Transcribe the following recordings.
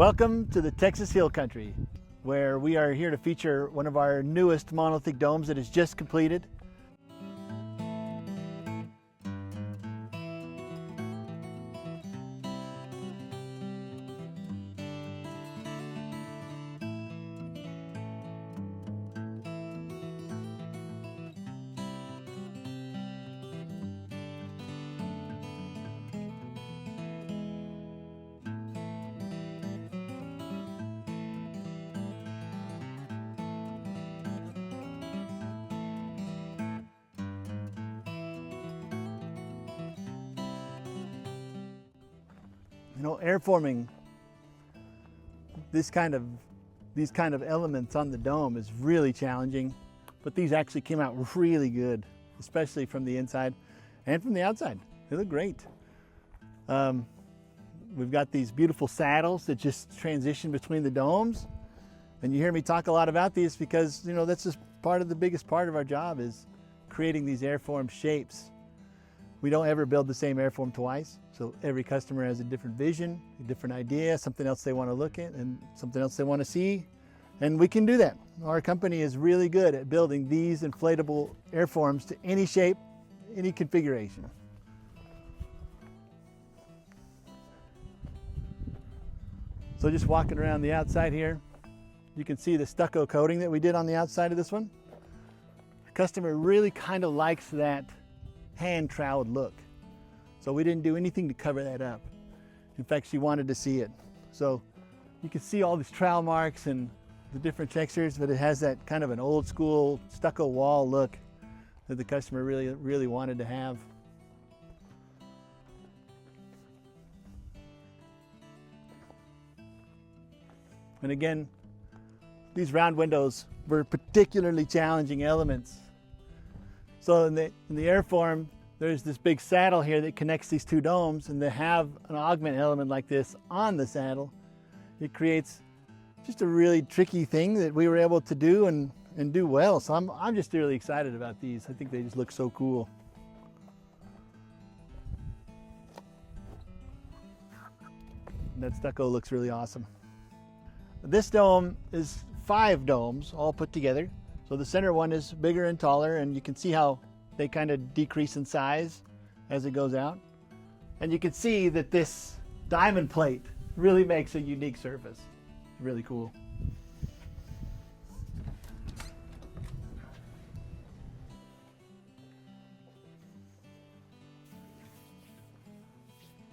Welcome to the Texas Hill Country, where we are here to feature one of our newest monolithic domes that is just completed. You know, airforming these kind of elements on the dome is really challenging, but these actually came out really good, especially from the inside and from the outside. They look great. We've got these beautiful saddles that just transition between the domes, and you hear me talk a lot about these because, you know, that's just part of the biggest part of our job is creating these airform shapes. We don't ever build the same airform twice, so every customer has a different vision, a different idea, something else they want to look at and something else they want to see, and we can do that. Our company is really good at building these inflatable airforms to any shape, any configuration. So just walking around the outside here, you can see the stucco coating that we did on the outside of this one. The customer really kind of likes that hand-troweled look. So we didn't do anything to cover that up. In fact, she wanted to see it. So you can see all these trowel marks and the different textures, but it has that kind of an old school stucco wall look that the customer really wanted to have. And again, these round windows were particularly challenging elements. So in the airform, there's this big saddle here that connects these two domes, and to have an augment element like this on the saddle, it creates just a really tricky thing that we were able to do and do well. So I'm just really excited about these. I think they just look so cool. And that stucco looks really awesome. This dome is 5 domes all put together. So the center one is bigger and taller, and you can see how they kind of decrease in size as it goes out. And you can see that this diamond plate really makes a unique surface. It's really cool.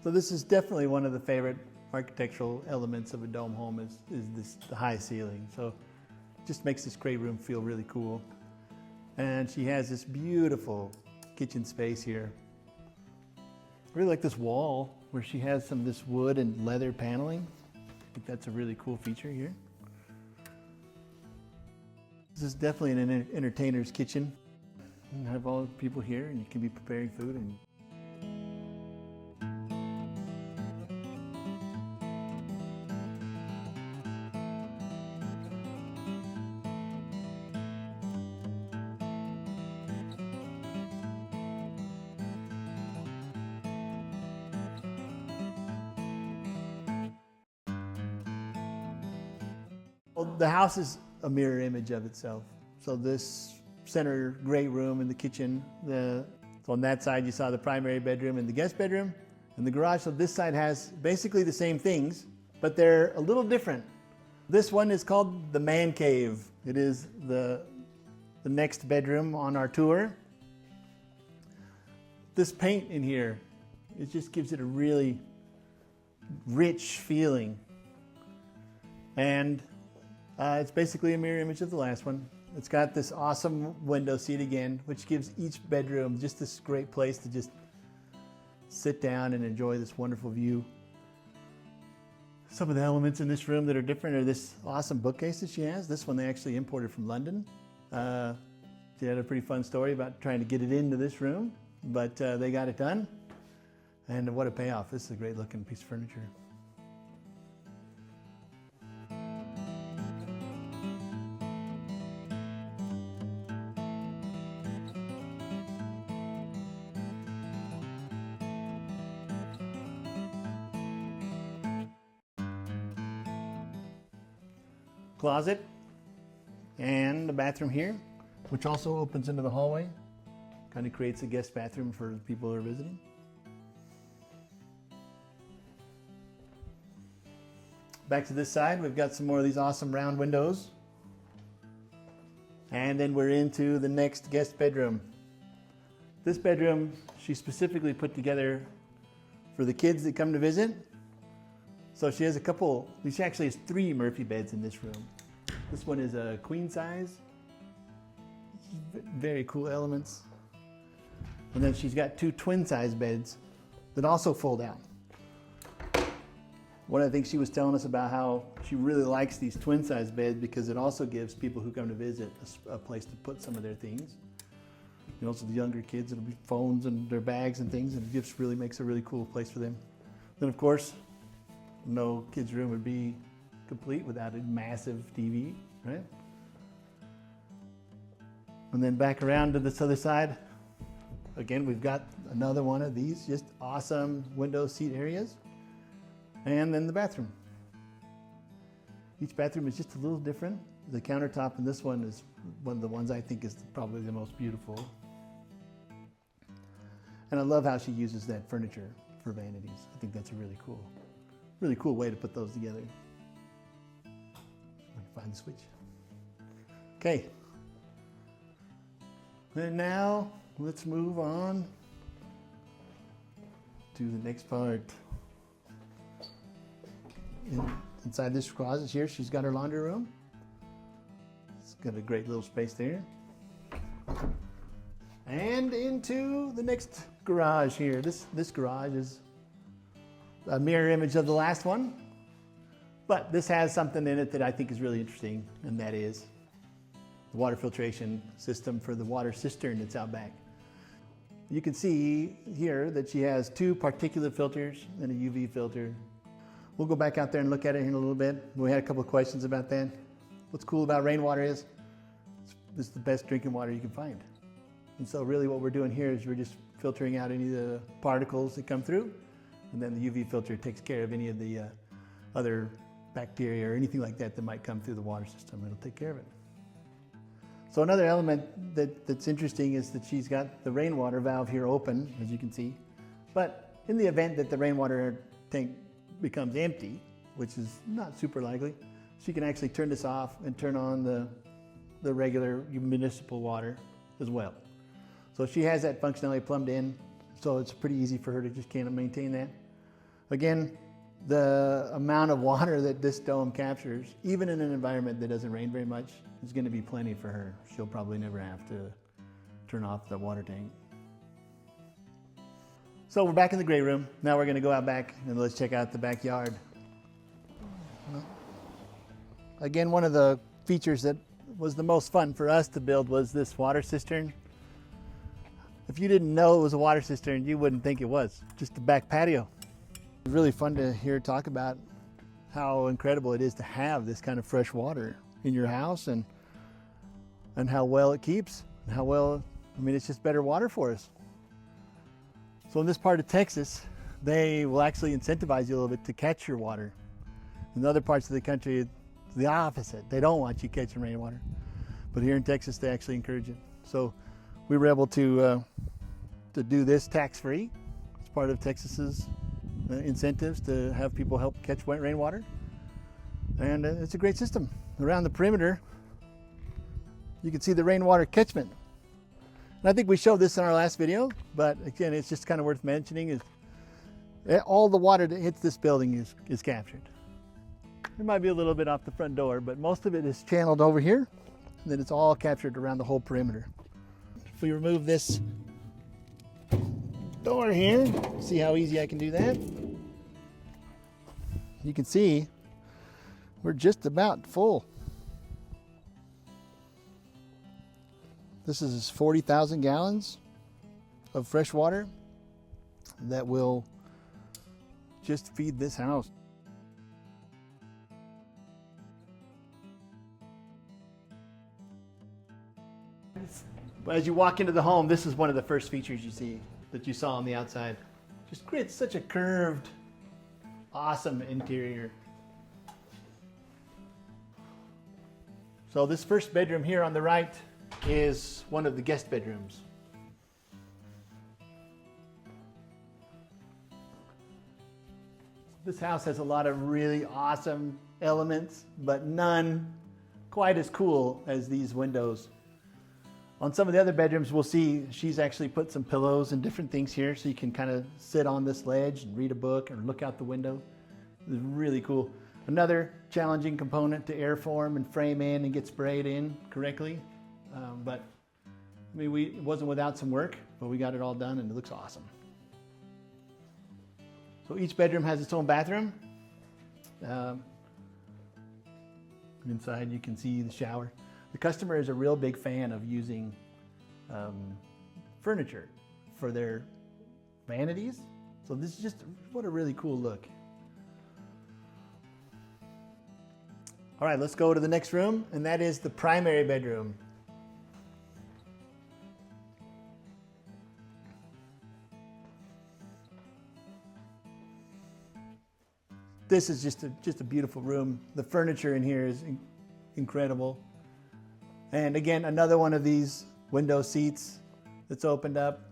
So this is definitely one of the favorite architectural elements of a dome home is the high ceiling. So just makes this great room feel really cool. And she has this beautiful kitchen space here. I really like this wall where she has some of this wood and leather paneling. I think that's a really cool feature here. This is definitely an entertainer's kitchen. You have all the people here and you can be preparing food. And well, the house is a mirror image of itself. So this center great room in the kitchen, so on that side you saw the primary bedroom and the guest bedroom and the garage. So this side has basically the same things, but they're a little different. This one is called the man cave. It is the next bedroom on our tour. This paint in here, it just gives it a really rich feeling. And it's basically a mirror image of the last one. It's got this awesome window seat again, which gives each bedroom just this great place to just sit down and enjoy this wonderful view. Some of the elements in this room that are different are this awesome bookcase that she has. This one they actually imported from London. She had a pretty fun story about trying to get it into this room, but they got it done. And what a payoff. This is a great looking piece of furniture. closet and the bathroom here, which also opens into the hallway. Kind of creates a guest bathroom for people who are visiting. Back to this side, we've got some more of these awesome round windows. And then we're into the next guest bedroom. This bedroom, she specifically put together for the kids that come to visit. So she has she actually has 3 Murphy beds in this room. This one is a queen size. Very cool elements. And then she's got 2 twin size beds that also fold out. One of the things she was telling us about how she really likes these twin size beds because it also gives people who come to visit a place to put some of their things. You know, so the younger kids, it'll be phones and their bags and things, and it just really makes a really cool place for them. Then of course, no kid's room would be complete without a massive TV, right? And then back around to this other side, again, we've got another one of these just awesome window seat areas. And then the bathroom. Each bathroom is just a little different. The countertop in this one is one of the ones I think is probably the most beautiful. And I love how she uses that furniture for vanities. I think that's a really cool way to put those together. Find the switch. Okay. And now let's move on to the next part. Inside this closet here, she's got her laundry room. It's got a great little space there. And into the next garage here. This garage is a mirror image of the last one, but this has something in it that I think is really interesting, and that is the water filtration system for the water cistern that's out back. You can see here that she has 2 particulate filters and a UV filter. We'll go back out there and look at it in a little bit. We had a couple of questions about that. What's cool about rainwater is this is the best drinking water you can find. And so really what we're doing here is we're just filtering out any of the particles that come through, and then the UV filter takes care of any of the other bacteria or anything like that that might come through the water system. It'll take care of it. So another element that's interesting is that she's got the rainwater valve here open, as you can see. But in the event that the rainwater tank becomes empty, which is not super likely, she can actually turn this off and turn on the regular municipal water as well. So she has that functionality plumbed in, so it's pretty easy for her to just kind of maintain that. Again, the amount of water that this dome captures, even in an environment that doesn't rain very much, is going to be plenty for her. She'll probably never have to turn off the water tank. So we're back in the great room. Now we're going to go out back and let's check out the backyard. Again, one of the features that was the most fun for us to build was this water cistern. If you didn't know it was a water cistern, you wouldn't think it was. Just a back patio. It's really fun to hear talk about how incredible it is to have this kind of fresh water in your house and how well it keeps and how well, I mean, it's just better water for us. So in this part of Texas, they will actually incentivize you a little bit to catch your water. In other parts of the country, it's the opposite. They don't want you catching rainwater. But here in Texas, they actually encourage it. So we were able to do this tax-free. It's part of Texas's incentives to have people help catch wet rainwater. And it's a great system. Around the perimeter, you can see the rainwater catchment. And I think we showed this in our last video, but again, it's just kind of worth mentioning is all the water that hits this building is captured. There might be a little bit off the front door, but most of it is channeled over here, and then it's all captured around the whole perimeter. If we remove this door here, see how easy I can do that? You can see we're just about full. This is 40,000 gallons of fresh water that will just feed this house. As you walk into the home, this is one of the first features you see that you saw on the outside. Just creates such a curved, awesome interior. So this first bedroom here on the right is one of the guest bedrooms. This house has a lot of really awesome elements, but none quite as cool as these windows. On some of the other bedrooms, we'll see she's actually put some pillows and different things here so you can kind of sit on this ledge and read a book or look out the window. It's really cool. Another challenging component to airform and frame in and get sprayed in correctly. But I mean, it wasn't without some work, but we got it all done and it looks awesome. So each bedroom has its own bathroom. Inside you can see the shower. The customer is a real big fan of using furniture for their vanities. So this is just, what a really cool look. All right, let's go to the next room, and that is the primary bedroom. This is just a beautiful room. The furniture in here is incredible. And again, another one of these window seats that's opened up.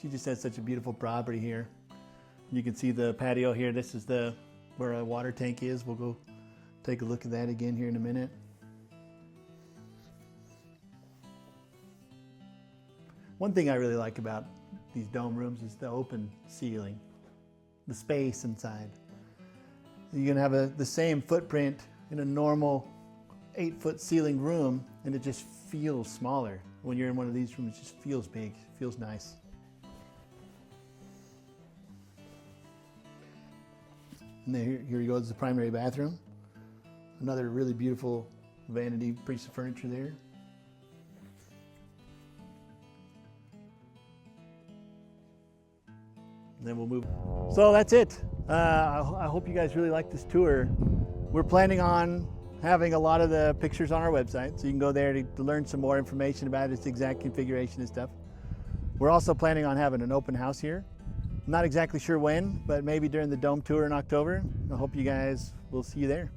She just has such a beautiful property here. You can see the patio here. This is where a water tank is. We'll go take a look at that again here in a minute. One thing I really like about these dome rooms is the open ceiling, the space inside. You're gonna have the same footprint in a normal 8-foot ceiling room, and it just feels smaller. When you're in one of these rooms, it just feels big, feels nice. And here you go, this is the primary bathroom. Another really beautiful vanity piece of furniture there. And then we'll move. So that's it. I hope you guys really like this tour. We're planning on having a lot of the pictures on our website, so you can go there to learn some more information about its exact configuration and stuff. We're also planning on having an open house here. I'm not exactly sure when, but maybe during the dome tour in October. I hope you guys will see you there.